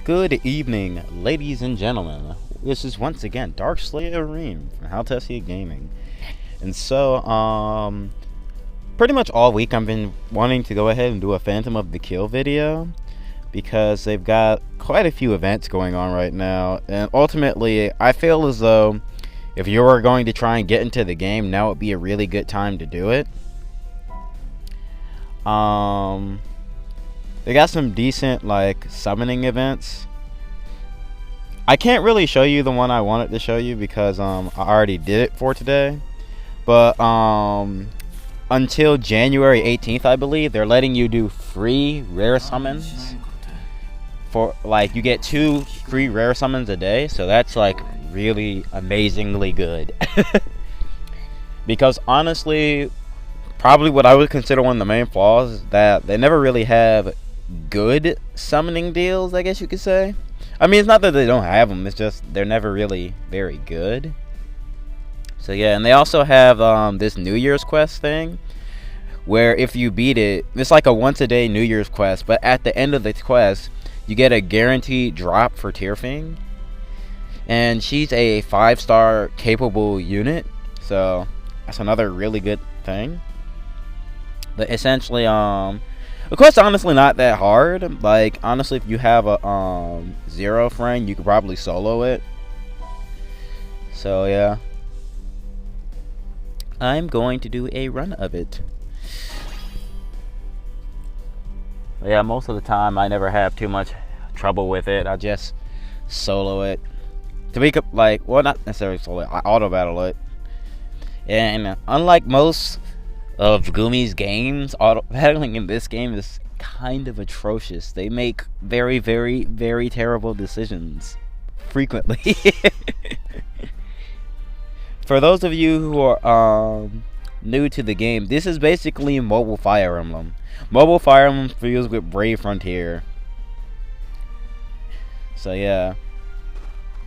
Good evening, ladies and gentlemen. This is once again Dark Slayer Reem from How Tessia Gaming. And pretty much all week I've been wanting to go ahead and do a Phantom of the Kill video because they've got quite a few events going on right now. And ultimately, I feel as though if you were going to try and get into the game, now would be a really good time to do it. They got some decent summoning events. I can't really show you the one I wanted to show you because I already did it for today. But until January 18th, I believe, they're letting you do free rare summons. For you get 2 free rare summons a day, so that's really amazingly good. Because honestly, probably what I would consider one of the main flaws is that they never really have good summoning deals, I guess you could say. I mean, it's not that they don't have them, it's just they're never really very good. So yeah, and they also have this New Year's quest thing, where if you beat it, it's like a once a day New Year's quest, but at the end of the quest, you get a guaranteed drop for Tyrfing. And she's a 5-star capable unit, so that's another really good thing. But essentially, the quest's honestly not that hard. Honestly, if you have a 0 friend, you could probably solo it. So yeah, I'm going to do a run of it. Yeah, most of the time I never have too much trouble with it. I just solo it. To be well, not necessarily solo it, I auto battle it. And unlike most of Gumi's games, auto battling in this game is kind of atrocious. They make very, very, very terrible decisions frequently. For those of you who are new to the game, this is basically mobile Fire Emblem. Mobile Fire Emblem fused with Brave Frontier. So yeah,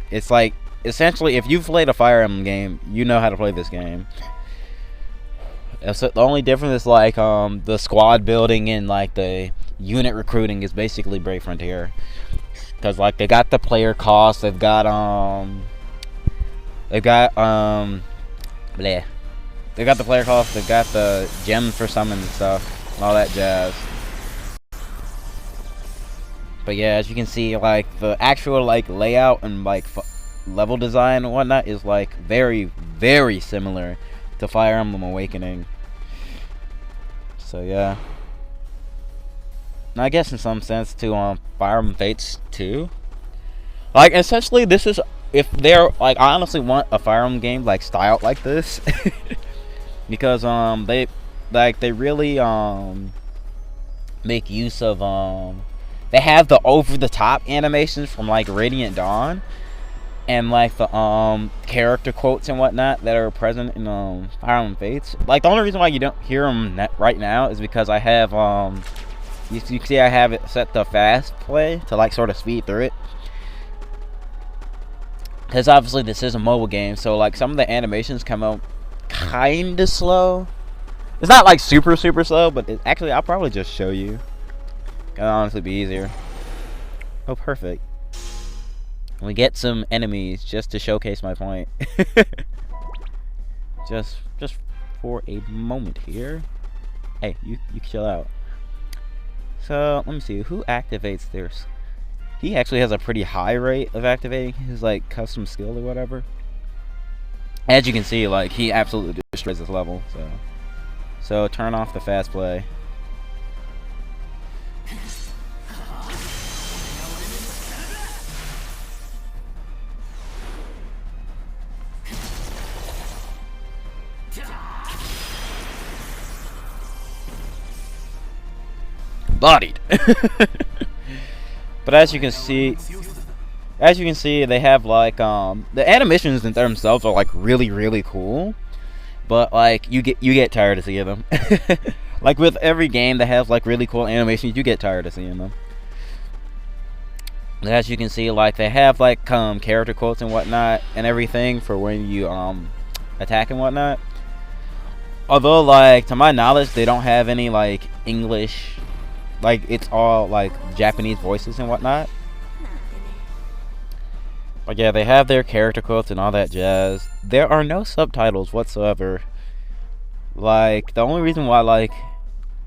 it's essentially, if you've played a Fire Emblem game, you know how to play this game. So the only difference is the squad building and the unit recruiting is basically Brave Frontier, because they got the player cost, they've got they got the player cost, they've got the gems for summon and stuff, and all that jazz. But yeah, as you can see, the actual layout and level design and whatnot is very, very similar to Fire Emblem Awakening. So yeah, and I guess in some sense to Fire Emblem Fates too. Essentially, this is, if they're I honestly want a Fire Emblem game styled like this, because they really make use of they have the over the top animations from Radiant Dawn, and the character quotes and whatnot that are present in Fire Emblem Fates. The only reason why you don't hear them right now is because I have you can see I have it set to fast play to sort of speed through it, because obviously this is a mobile game, so some of the animations come out kind of slow. It's not super slow, but actually I'll probably just show you. It'll honestly be easier. Oh, perfect. We get some enemies just to showcase my point. just for a moment here. Hey, you chill out. So let me see who activates theirs. He actually has a pretty high rate of activating his custom skill or whatever. As you can see, he absolutely destroys this level. So turn off the fast play. Bodied. But as you can see, they have the animations in themselves are really, really cool, but you get tired of seeing them. With every game that has really cool animations, you get tired of seeing them. As you can see, they have character quotes and whatnot and everything for when you attack and whatnot. Although to my knowledge, they don't have any English. It's all Japanese voices and whatnot. But yeah, they have their character quotes and all that jazz. There are no subtitles whatsoever. Like, the only reason why, like,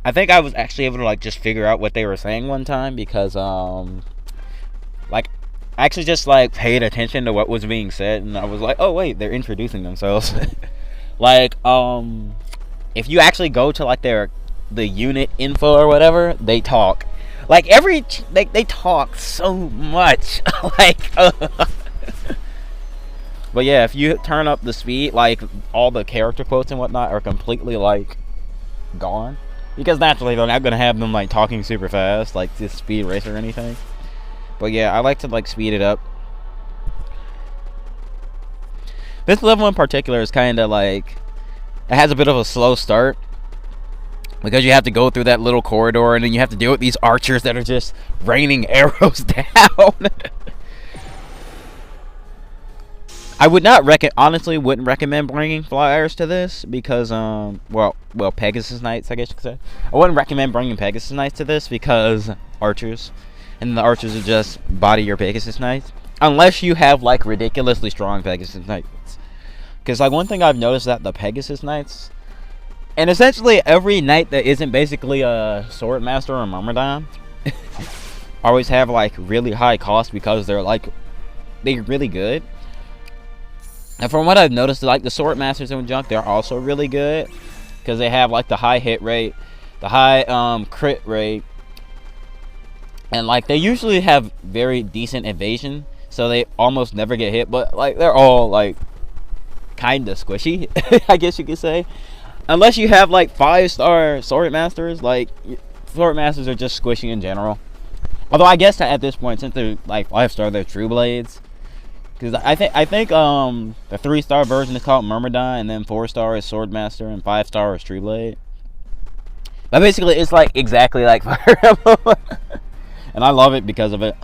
I think I was actually able to, like, just figure out what they were saying one time because, like, I actually just, like, paid attention to what was being said, and I was like, oh, wait, they're introducing themselves. Like, if you actually go to, like, the unit info or whatever, they talk. Like, they talk so much. Like, but yeah, if you turn up the speed, like, all the character quotes and whatnot are completely, like, gone. Because naturally, they're not going to have them, like, talking super fast, like, this speed race or anything. But yeah, I like to, like, speed it up. This level in particular is kind of, like, it has a bit of a slow start. Because you have to go through that little corridor, and then you have to deal with these archers that are just raining arrows down. I would not honestly wouldn't recommend bringing flyers to this because well Pegasus Knights, I guess you could say. I wouldn't recommend bringing Pegasus Knights to this because archers, and the archers are just body your Pegasus Knights unless you have like ridiculously strong Pegasus Knights. Because like one thing I've noticed that the Pegasus Knights, and essentially every knight that isn't basically a sword master or a myrmidon, always have like really high cost because they're really good. And from what I've noticed, like the sword masters and junk, they're also really good because they have like the high hit rate, the high crit rate, and like they usually have very decent evasion, so they almost never get hit. But like they're all like kind of squishy, I guess you could say, unless you have like 5-star sword masters. Like sword masters are just squishy in general. Although I guess that at this point, since they're like 5-star, they're true blades. Because I think the 3-star version is called Myrmidon, and then 4-star is Swordmaster, and 5-star is True Blade. But basically, it's like exactly like Fire Emblem, and I love it because of it.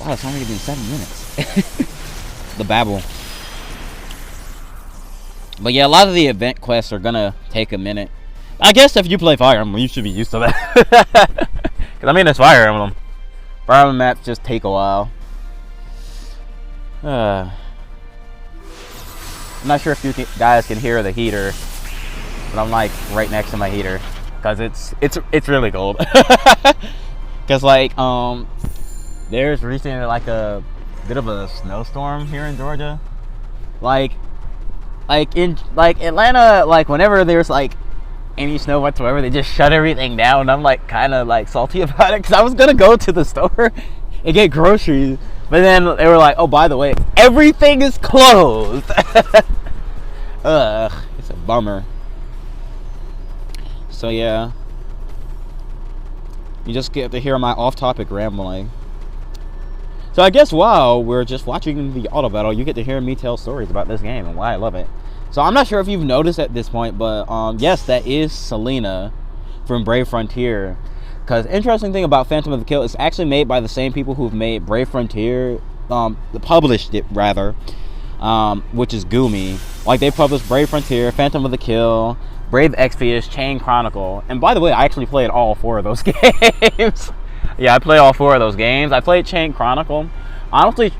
Wow, it's only been 7 minutes. The babble. But yeah, a lot of the event quests are gonna take a minute. I guess if you play Fire Emblem, you should be used to that. Because I mean, it's Fire Emblem. Fire Emblem maps just take a while. I'm not sure if you guys can hear the heater, but I'm like right next to my heater because it's really cold. Because like there's recently like a bit of a snowstorm here in Georgia. Like in like Atlanta, like whenever there's like any snow whatsoever, they just shut everything down. And I'm like kind of like salty about it because I was gonna go to the store and get groceries. But then they were like, oh, by the way, everything is closed. Ugh, it's a bummer. So, yeah. You just get to hear my off-topic rambling. So, I guess while we're just watching the auto battle, you get to hear me tell stories about this game and why I love it. So, I'm not sure if you've noticed at this point, but, yes, that is Selena from Brave Frontier. Because interesting thing about Phantom of the Kill, it's actually made by the same people who've made Brave Frontier, published it rather, which is Gumi. Like they published Brave Frontier, Phantom of the Kill, Brave Exvius, Chain Chronicle, and by the way, I actually played all 4 of those games. Yeah, I played all 4 of those games. I played Chain Chronicle. Honestly,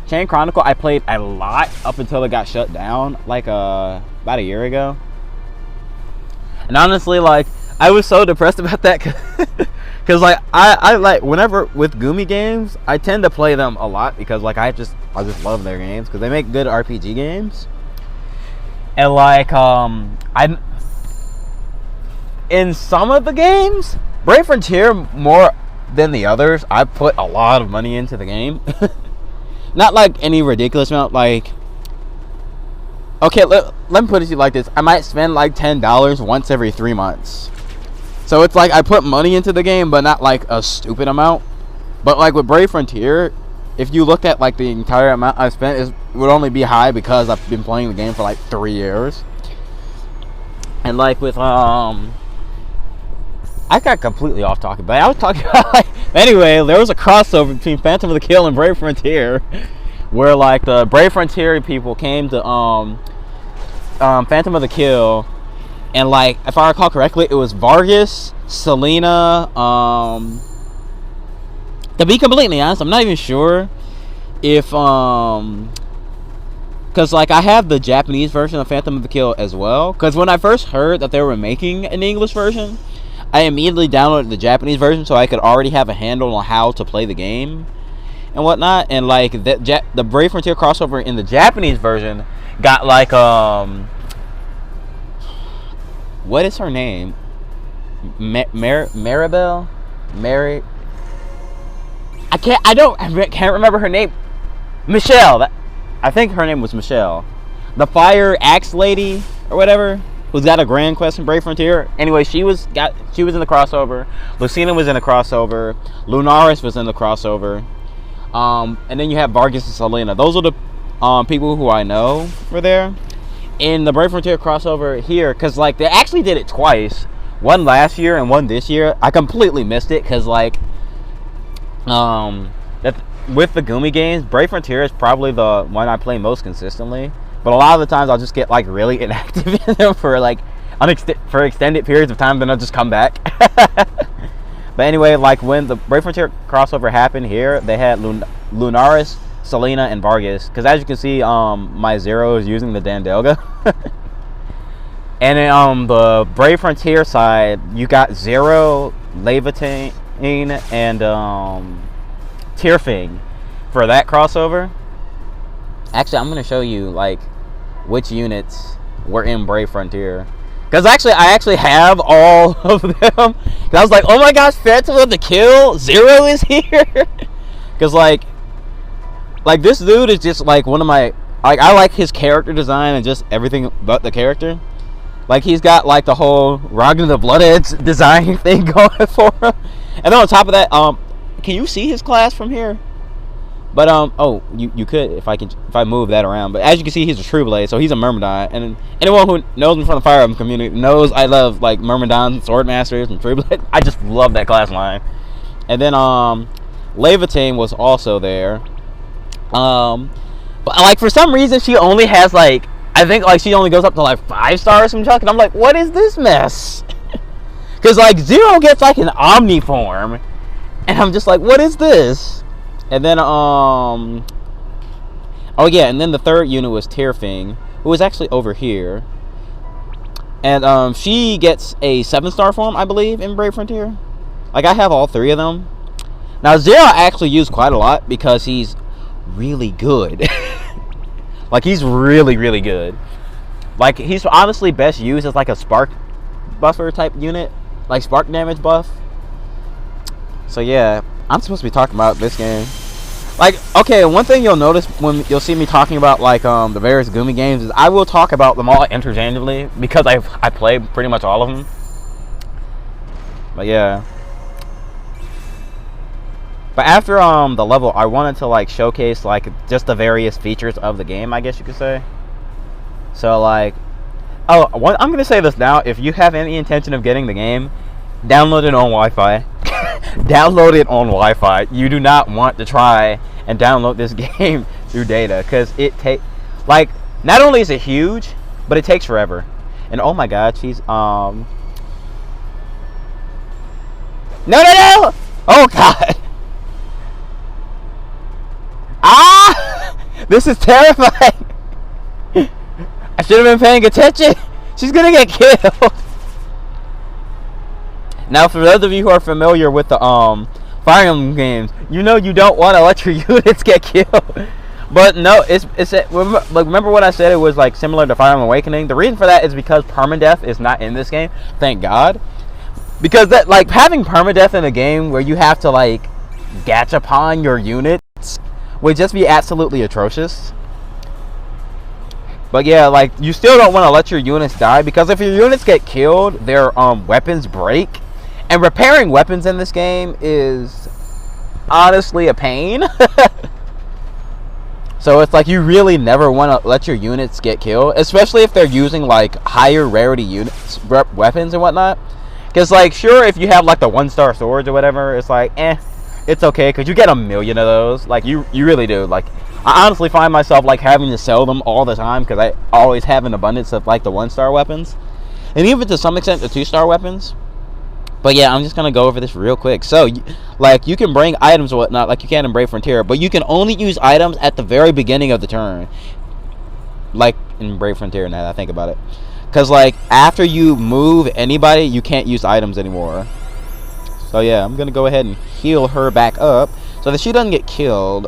Chain Chronicle I played a lot up until it got shut down, like about a year ago. And honestly, like, I was so depressed about that because like I like whenever with Gumi games I tend to play them a lot because like I just love their games because they make good RPG games. And like I'm in some of the games, Brave Frontier more than the others, I put a lot of money into the game. Not like any ridiculous amount, like okay, let me put it like this. I might spend like $10 once every 3 months. So it's like I put money into the game, but not like a stupid amount. But like with Brave Frontier, if you looked at like the entire amount I spent, it would only be high because I've been playing the game for like 3 years. And like with I got completely off topic, but I was talking about like anyway, there was a crossover between Phantom of the Kill and Brave Frontier, where like the Brave Frontier people came to Phantom of the Kill. And like, if I recall correctly, it was Vargas, Selena, To be completely honest, I'm not even sure if because like I have the Japanese version of Phantom of the Kill as well. Because when I first heard that they were making an English version, I immediately downloaded the Japanese version so I could already have a handle on how to play the game and whatnot. And like the Brave Frontier crossover in the Japanese version got like what is her name? Maribel? Mary? I can't remember her name. Michelle. I think her name was Michelle. The fire axe lady or whatever, who's got a grand quest in Brave Frontier. Anyway, she was in the crossover. Lucina was in the crossover. Lunaris was in the crossover. And then you have Vargas and Selena. Those are the people who I know were there in the Brave Frontier crossover here, because like they actually did it twice, one last year and one this year. I completely missed it because like with the Gumi games, Brave Frontier is probably the one I play most consistently, but a lot of the times I'll just get like really inactive in them for like for extended periods of time, then I'll just come back. But anyway, like when the Brave Frontier crossover happened here, they had Lunaris, Selena, and Vargas. Because as you can see, my Zero is using the Dandelga. And then the Brave Frontier side, you got Zero, Levitine, and Tyrfing for that crossover. Actually, I'm going to show you like which units were in Brave Frontier. Because I actually have all of them. I was like, oh my gosh, Phantom of the Kill, Zero is here. Because like this dude is just like one of my, like I like his character design and just everything but the character. Like he's got like the whole Ragnar the Bloodedge design thing going for him. And then on top of that, can you see his class from here? But oh, you could if I move that around. But as you can see, he's a True Blade, so he's a Myrmidon. And anyone who knows me from the Fire Emblem community knows I love like Myrmidons, Swordmasters, and True Blade. I just love that class line. And then Levitine was also there. But like for some reason she only has like, I think like she only goes up to like 5 stars from Chuck, and I'm like, what is this mess? Because like Zero gets like an Omni form, and I'm just like, what is this? And then oh yeah, and then the third unit was Tyrfing, who was actually over here, and she gets a 7-star form, I believe, in Brave Frontier. Like I have all 3 of them. Now Zero I actually use quite a lot because he's really good. Like he's really good. Like he's honestly best used as like a spark buffer type unit, like spark damage buff. So yeah, I'm supposed to be talking about this game. Like, okay, one thing you'll notice when you'll see me talking about like the various Gumi games is I will talk about them all interchangeably because I play pretty much all of them. But yeah. But after the level, I wanted to like showcase like just the various features of the game, I guess you could say. So like, I'm gonna say this now: if you have any intention of getting the game, download it on Wi-Fi. Download it on Wi-Fi. You do not want to try and download this game through data, because it like, not only is it huge, but it takes forever. And oh my god, she's no. Oh god. Ah! This is terrifying. I should have been paying attention. She's gonna get killed. Now, for those of you who are familiar with the Fire Emblem games, you know you don't want to let your units get killed. But no, remember what I said? It was like similar to Fire Emblem Awakening. The reason for that is because permadeath is not in this game. Thank God. Because that, like, having permadeath in a game where you have to like gachapon your units would just be absolutely atrocious. But yeah, like, you still don't want to let your units die, because if your units get killed, their weapons break. And repairing weapons in this game is honestly a pain. So it's like you really never want to let your units get killed, especially if they're using like higher rarity units, weapons and whatnot. Because like, sure, if you have like the 1-star swords or whatever, it's like it's okay, because you get 1,000,000 of those. Like you really do. Like, I honestly find myself like having to sell them all the time, because I always have an abundance of like the 1-star weapons, and even to some extent the 2-star weapons. But yeah, I'm just gonna go over this real quick. So, like, you can bring items or whatnot, like you can in Brave Frontier, but you can only use items at the very beginning of the turn. Like in Brave Frontier, now that I think about it. Because, like, after you move anybody, you can't use items anymore. So yeah, I'm gonna go ahead and heal her back up so that she doesn't get killed.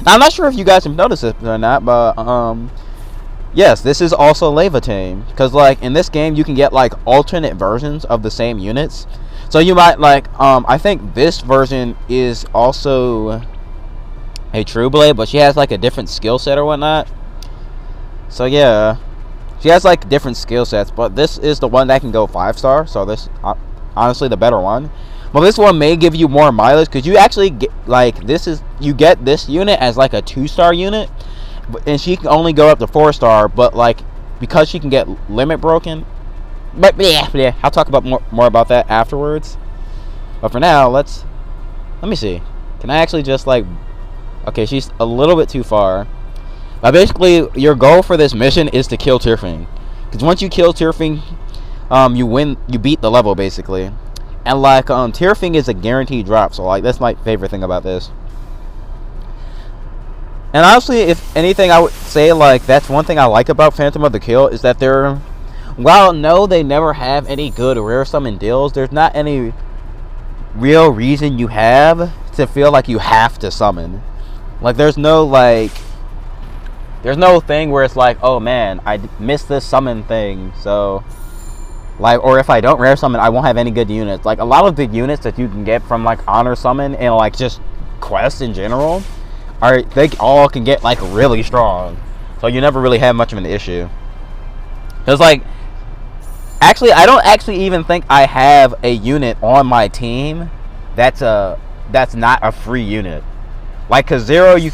Now, I'm not sure if you guys have noticed this or not, but, yes, this is also Leva Team. Because, like, in this game, you can get, like, alternate versions of the same units. So you might, like, I think this version is also a True Blade, but she has, like, a different skill set or whatnot. So, yeah. She has, like, different skill sets, but this is the one that can go 5-star. So, this, honestly, the better one. But this one may give you more mileage, because you actually get, like, you get this unit as, like, a 2-star unit. And she can only go up to 4-star, but, like, because she can get limit broken. But yeah, I'll talk about more about that afterwards. But for now, let me see. Can I actually just, like, okay, she's a little bit too far. Now, basically, your goal for this mission is to kill Tyrfing, because once you kill Tyrfing, you beat the level, basically. And, like, Tyrfing is a guaranteed drop, so, like, that's my favorite thing about this. And honestly, if anything, I would say, like, that's one thing I like about Phantom of the Kill, is that while no, they never have any good rare summon deals, there's not any real reason you have to feel like you have to summon. Like, there's no thing where it's like, oh man, I missed this summon thing, so, like, or if I don't rare summon, I won't have any good units. Like, a lot of the units that you can get from, like, honor summon and, like, just quests in general, they all can get, like, really strong. So you never really have much of an issue. Because, like, actually, I don't actually even think I have a unit on my team that's not a free unit. Like, because Zero you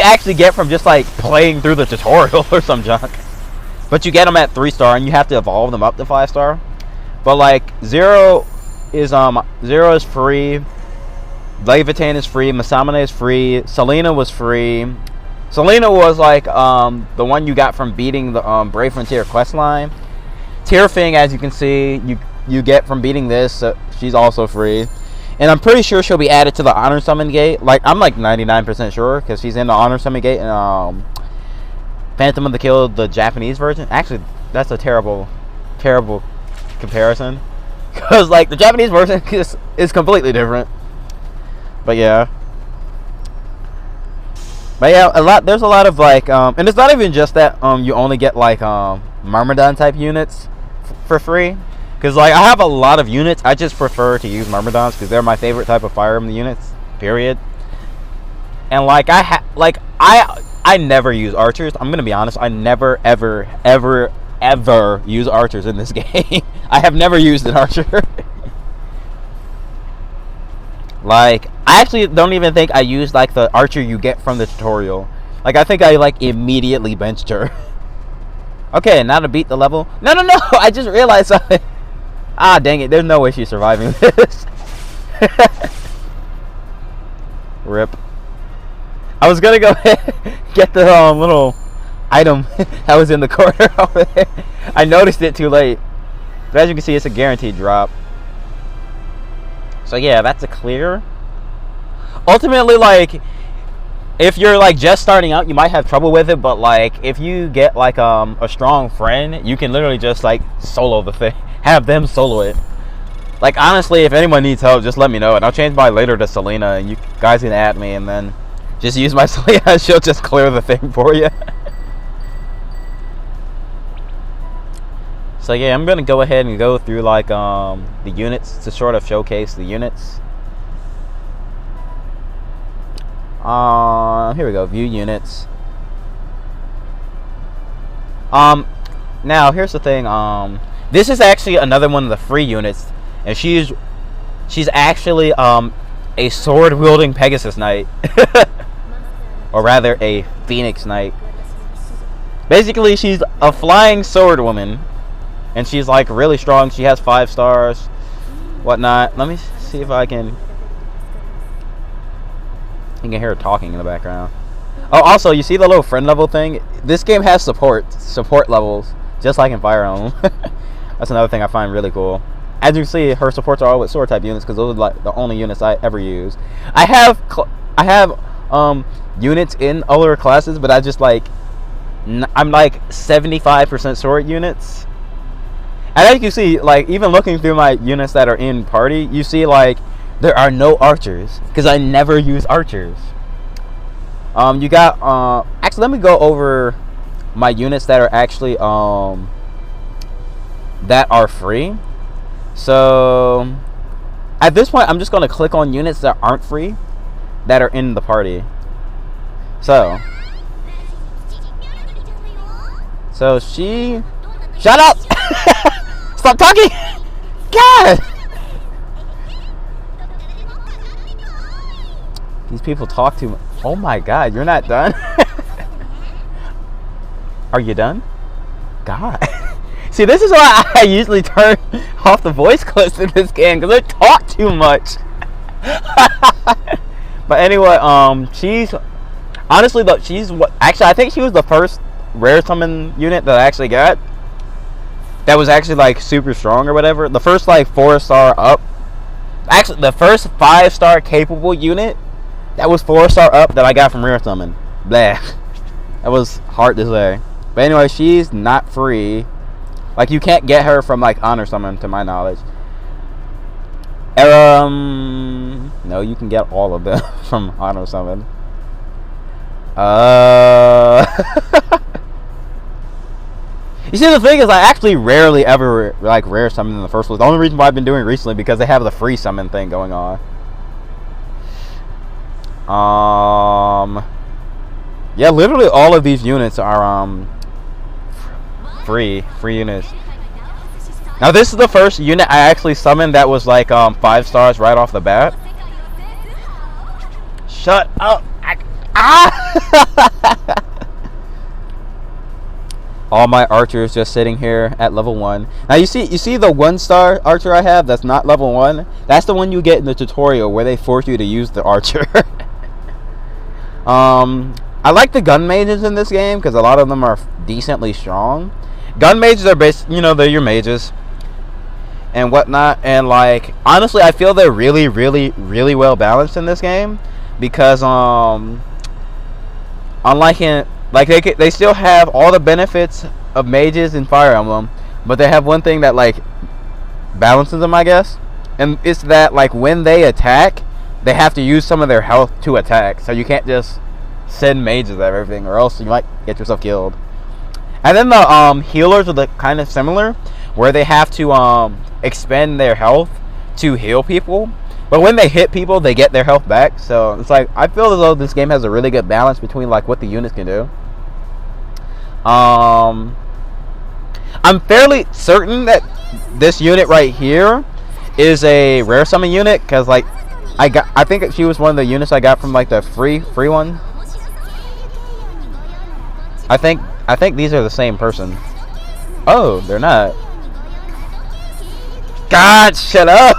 actually get from just, like, playing through the tutorial or some junk. But you get them at 3-star, and you have to evolve them up to 5-star. But, like, Zero is free. Levitain is free. Masamune is free. Selena was free. Selena was, like, the one you got from beating the Brave Frontier questline. Tyrfing, as you can see, you get from beating this. So she's also free. And I'm pretty sure she'll be added to the Honor Summon Gate. Like, I'm like 99% sure, because she's in the Honor Summon Gate and Phantom of the Kill, the Japanese version. Actually, that's a terrible comparison. Because, like, the Japanese version is completely different. But yeah. But yeah, there's a lot of, like, and it's not even just that you only get, like, Myrmidon type units for free. Because, like, I have a lot of units. I just prefer to use Myrmidons because they're my favorite type of Fire Emblem units, period. And, like, I never use archers. I'm going to be honest. I never, ever, ever, ever use archers in this game. I have never used an archer. Like, I actually don't even think I used, like, the archer you get from the tutorial. Like, I think I, like, immediately benched her. Okay, now to beat the level. No, I just realized something. Ah, dang it. There's no way she's surviving this. Rip. I was gonna go ahead and get the little item that was in the corner over there. I noticed it too late. But as you can see, it's a guaranteed drop. So yeah, that's a clear. Ultimately, like, if you're, like, just starting out, you might have trouble with it. But, like, if you get, like, a strong friend, you can literally just, like, solo the thing. Have them solo it. Like, honestly, if anyone needs help, just let me know, and I'll change mine later to Selena, and you guys can add me, and then just use my Selena. She'll just clear the thing for you. So yeah, I'm gonna go ahead and go through, like, the units to sort of showcase the units. Here we go. View units. Now here's the thing. This is actually another one of the free units, and she's actually a sword wielding Pegasus Knight, or rather a Phoenix Knight. Basically, she's a flying sword woman, and she's, like, really strong. She has 5 stars, whatnot. Let me see if I can. You can hear her talking in the background. Oh, also, you see the little friend level thing? This game has support levels, just like in Fire Emblem. That's another thing I find really cool. As you can see, her supports are all with sword type units because those are like the only units I ever use. I have units in other classes, but I just like I'm like 75% sword units. And as you can see, like even looking through my units that are in party, you see like there are no archers because I never use archers. You got actually let me go over my units that are actually that are free. So at this point I'm just going to click on units that aren't free that are in the party. So she shut up. Stop talking. God, these people talk too much. Oh my god, you're not done. Are you done? God. See, this is why I usually turn off the voice clips in this game, because they talk too much. But anyway, she's honestly though, she's what actually I think she was the first rare summon unit that I actually got that was actually like super strong or whatever. The first like 4-star up, actually the first 5-star capable unit that was 4-star up that I got from rare summon. Blah. That was hard to say. But anyway, she's not free. Like you can't get her from like honor summon to my knowledge. No, you can get all of them from honor summon. You see, the thing is, I actually rarely ever like rare summon in the first place. The only reason why I've been doing it recently because they have the free summon thing going on. Yeah, literally all of these units are free units. Now this is the first unit I actually summoned that was like 5 stars right off the bat. Shut up. All my archers just sitting here at level 1. Now you see the 1-star archer I have that's not level 1? That's the one you get in the tutorial where they force you to use the archer. I like the gun mages in this game because a lot of them are decently strong. Gun mages are they're your mages and whatnot, and like honestly I feel they're really well balanced in this game because unlike in like they still have all the benefits of mages in Fire Emblem, but they have one thing that like balances them, I guess, and it's that like when they attack they have to use some of their health to attack, so you can't just send mages at everything or else you might get yourself killed. And then the healers are the kind of similar, where they have to expend their health to heal people, but when they hit people, they get their health back. So it's like I feel as though this game has a really good balance between like what the units can do. I'm fairly certain that this unit right here is a rare summon unit because like I think she was one of the units I got from like the free one. I think these are the same person. Oh, they're not. God, shut up!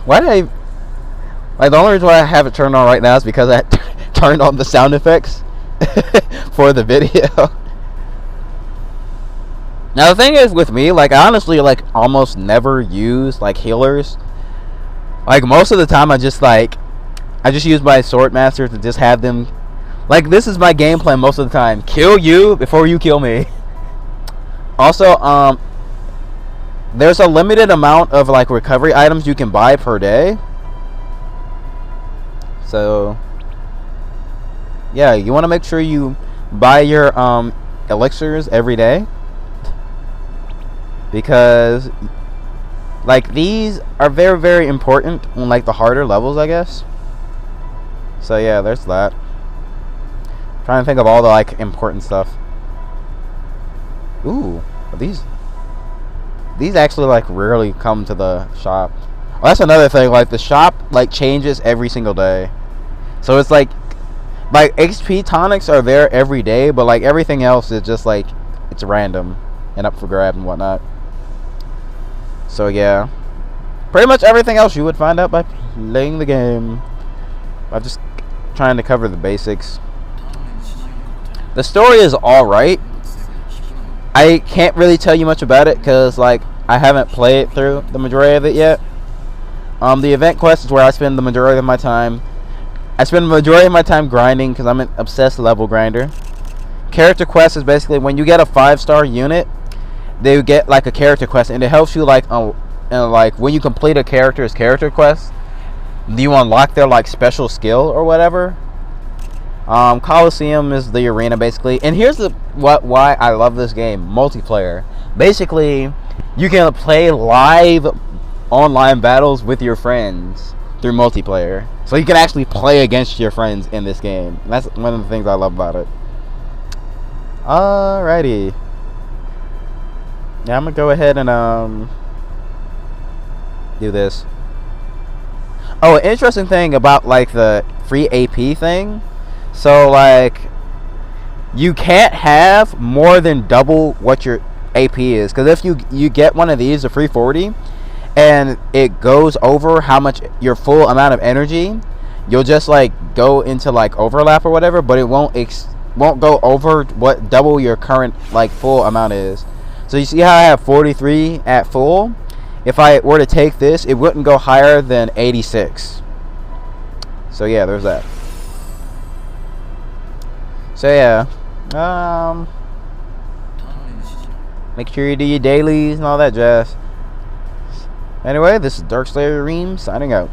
Why did I... Like, the only reason why I have it turned on right now is because I turned on the sound effects for the video. Now, the thing is with me, like, I honestly, like, almost never use, like, healers. Like, most of the time, I just use my sword master to just have them... Like, this is my game plan most of the time. Kill you before you kill me. Also, there's a limited amount of, like, recovery items you can buy per day. So, yeah, you want to make sure you buy your, elixirs every day. Because, like, these are very important on, like, the harder levels, I guess. So, yeah, there's that. Trying to think of all the like important stuff. Ooh, these actually like rarely come to the shop. Well, that's another thing. Like the shop like changes every single day, so it's like XP tonics are there every day, but like everything else is just like it's random and up for grab and whatnot. So yeah, pretty much everything else you would find out by playing the game. I'm just trying to cover the basics. The story is alright. I can't really tell you much about it because like I haven't played through the majority of it yet. The event quest is where I spend the majority of my time. I spend the majority of my time grinding because I'm an obsessed level grinder. Character quest is basically when you get a 5-star unit, they get like a character quest, and it helps you like like when you complete a character's character quest, you unlock their like special skill or whatever. Coliseum is the arena basically, and here's why I love this game: multiplayer. Basically, you can play live online battles with your friends through multiplayer, so you can actually play against your friends in this game. And that's one of the things I love about it. Alrighty. Yeah, I'm gonna go ahead and do this. Oh, an interesting thing about like the free AP thing. So like you can't have more than double what your AP is, because if you get one of these, a free 40, and it goes over how much your full amount of energy, you'll just like go into like overlap or whatever, but it won't go over what double your current like full amount is. So you see how I have 43 at full? If I were to take this, it wouldn't go higher than 86. So yeah, there's that. So yeah, make sure you do your dailies and all that jazz. Anyway, this is Dark Slayer Reem signing out.